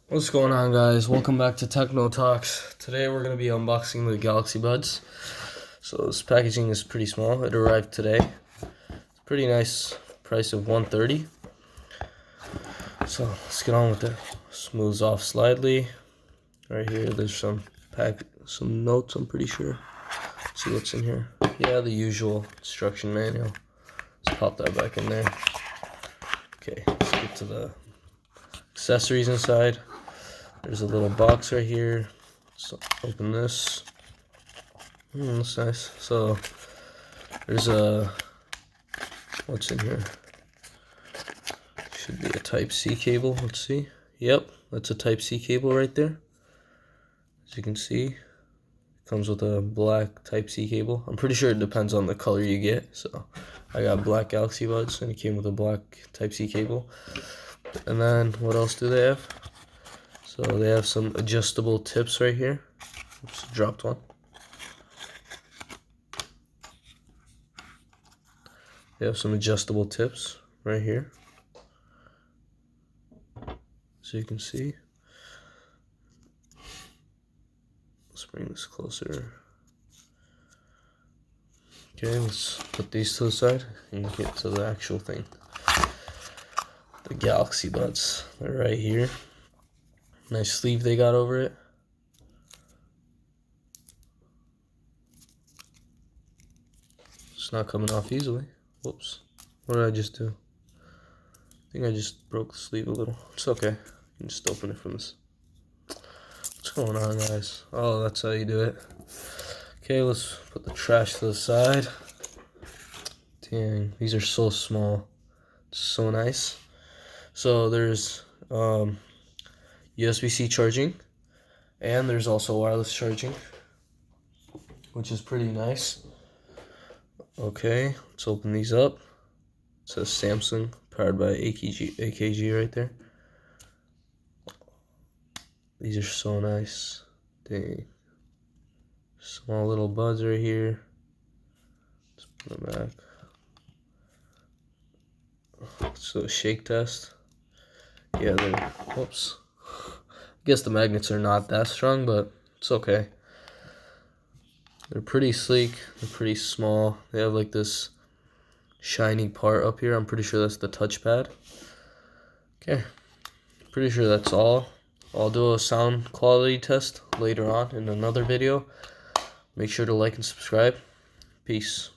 What's going on, guys? Welcome back to Techno Talks. Today we're going to be unboxing the Galaxy Buds. So this packaging is pretty small. It arrived today. It's pretty nice price of $130. So let's get on with it. Smooths off slightly. Right here there's some notes, I'm pretty sure. Let's see what's in here. Yeah, the usual instruction manual. Let's pop that back in there. Okay, let's get to the accessories inside. There's a little box right here. So open this. That's nice. So there's what's in here? Should be a Type-C cable. Let's see. Yep, that's a Type-C cable right there. As you can see, it comes with a black Type-C cable. I'm pretty sure it depends on the color you get. So I got black Galaxy Buds and it came with a black Type-C cable. And then what else do they have? So they have some adjustable tips right here. Oops, dropped one. They have some adjustable tips right here. So you can see. Let's bring this closer. Okay, let's put these to the side and get to the actual thing. The Galaxy Buds. They're right here. Nice sleeve they got over it. It's not coming off easily. Whoops. What did I just do? I think I just broke the sleeve a little. It's okay. You can just open it from this. What's going on, guys? Oh, that's how you do it. Okay, let's put the trash to the side. Dang, these are so small. It's so nice. So there's USB-C charging, and there's also wireless charging, which is pretty nice. Okay, let's open these up. It says Samsung, powered by AKG right there. These are so nice. Dang. Small little buds right here. Let's put them back. So shake test. Yeah, whoops. I guess the magnets are not that strong, but it's okay. They're pretty sleek. They're pretty small. They have like this shiny part up here. I'm pretty sure that's the touchpad. Okay. Pretty sure that's all. I'll do a sound quality test later on in another video. Make sure to like and subscribe. Peace.